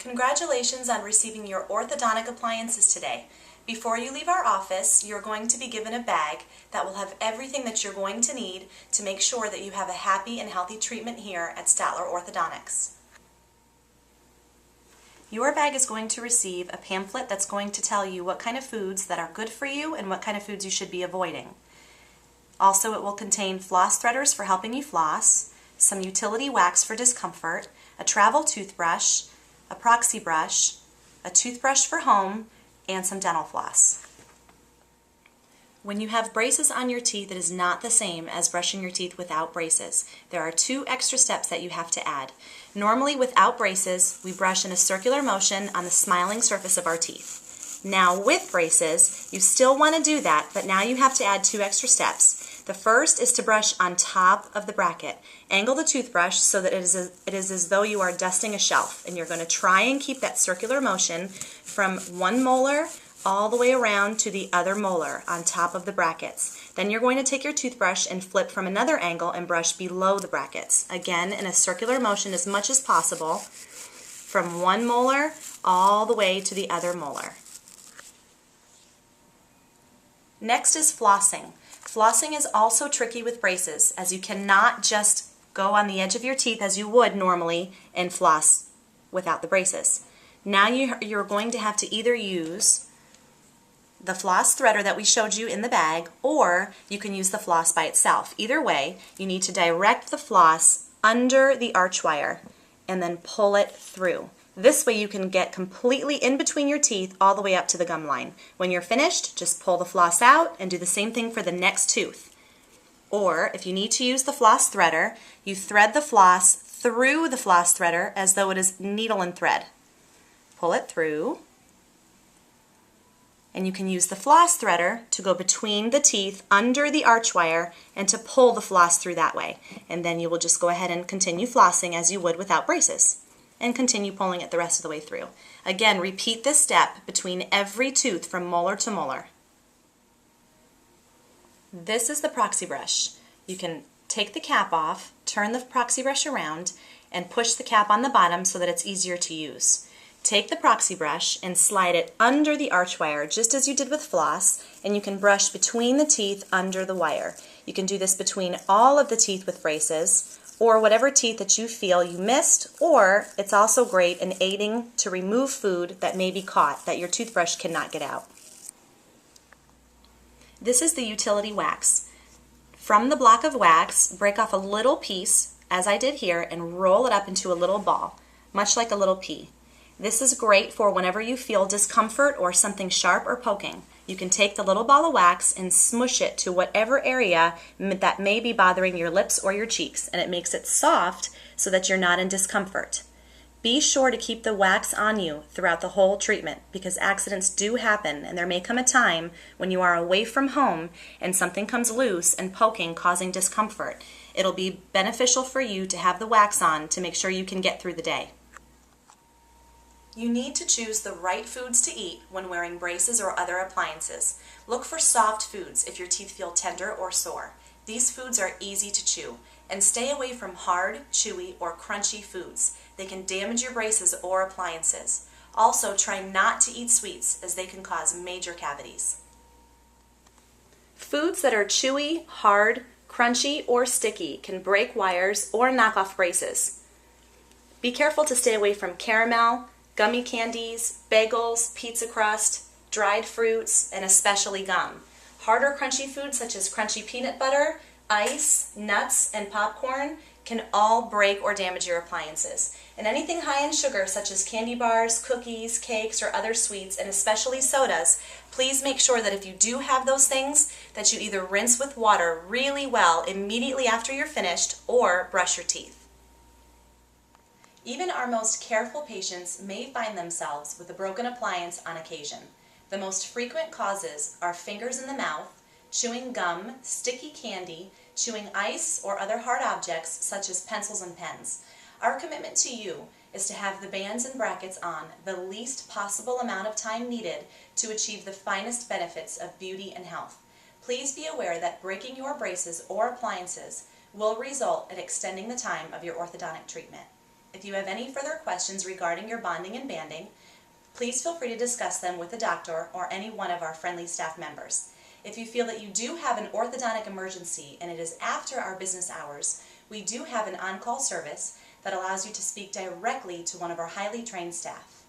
Congratulations on receiving your orthodontic appliances today. Before you leave our office, you're going to be given a bag that will have everything that you're going to need to make sure that you have a happy and healthy treatment here at Statler Orthodontics. Your bag is going to receive a pamphlet that's going to tell you what kind of foods that are good for you and what kind of foods you should be avoiding. Also, it will contain floss threaders for helping you floss, some utility wax for discomfort, a travel toothbrush, a proxy brush, a toothbrush for home, and some dental floss. When you have braces on your teeth, it is not the same as brushing your teeth without braces. There are 2 extra steps that you have to add. Normally, without braces, we brush in a circular motion on the smiling surface of our teeth. Now, with braces, you still want to do that, but now you have to add 2 extra steps. The first is to brush on top of the bracket. Angle the toothbrush so that it is as though you are dusting a shelf, and you're going to try and keep that circular motion from one molar all the way around to the other molar on top of the brackets. Then you're going to take your toothbrush and flip from another angle and brush below the brackets. Again, in a circular motion as much as possible from one molar all the way to the other molar. Next is flossing. Flossing is also tricky with braces, as you cannot just go on the edge of your teeth as you would normally and floss without the braces. Now you're going to have to either use the floss threader that we showed you in the bag, or you can use the floss by itself. Either way, you need to direct the floss under the arch wire and then pull it through. This way you can get completely in between your teeth all the way up to the gum line. When you're finished, just pull the floss out and do the same thing for the next tooth. Or if you need to use the floss threader, you thread the floss through the floss threader as though it is needle and thread. Pull it through, and you can use the floss threader to go between the teeth under the arch wire and to pull the floss through that way. And then you will just go ahead and continue flossing as you would without braces, and continue pulling it the rest of the way through. Again, repeat this step between every tooth from molar to molar. This is the proxy brush. You can take the cap off, turn the proxy brush around, and push the cap on the bottom so that it's easier to use. Take the proxy brush and slide it under the arch wire, just as you did with floss, and you can brush between the teeth under the wire. You can do this between all of the teeth with braces, or whatever teeth that you feel you missed, or it's also great in aiding to remove food that may be caught that your toothbrush cannot get out. This is the utility wax. From the block of wax, break off a little piece, as I did here, and roll it up into a little ball, much like a little pea. This is great for whenever you feel discomfort or something sharp or poking. You can take the little ball of wax and smush it to whatever area that may be bothering your lips or your cheeks, and it makes it soft so that you're not in discomfort. Be sure to keep the wax on you throughout the whole treatment, because accidents do happen, and there may come a time when you are away from home and something comes loose and poking, causing discomfort. It'll be beneficial for you to have the wax on to make sure you can get through the day. You need to choose the right foods to eat when wearing braces or other appliances. Look for soft foods if your teeth feel tender or sore. These foods are easy to chew, and stay away from hard, chewy, or crunchy foods. They can damage your braces or appliances. Also, try not to eat sweets, as they can cause major cavities. Foods that are chewy, hard, crunchy, or sticky can break wires or knock off braces. Be careful to stay away from caramel, gummy candies, bagels, pizza crust, dried fruits, and especially gum. Hard or crunchy foods such as crunchy peanut butter, ice, nuts, and popcorn can all break or damage your appliances. And anything high in sugar such as candy bars, cookies, cakes, or other sweets, and especially sodas, please make sure that if you do have those things, that you either rinse with water really well immediately after you're finished or brush your teeth. Even our most careful patients may find themselves with a broken appliance on occasion. The most frequent causes are fingers in the mouth, chewing gum, sticky candy, chewing ice, or other hard objects such as pencils and pens. Our commitment to you is to have the bands and brackets on the least possible amount of time needed to achieve the finest benefits of beauty and health. Please be aware that breaking your braces or appliances will result in extending the time of your orthodontic treatment. If you have any further questions regarding your bonding and banding, please feel free to discuss them with the doctor or any one of our friendly staff members. If you feel that you do have an orthodontic emergency and it is after our business hours, we do have an on-call service that allows you to speak directly to one of our highly trained staff.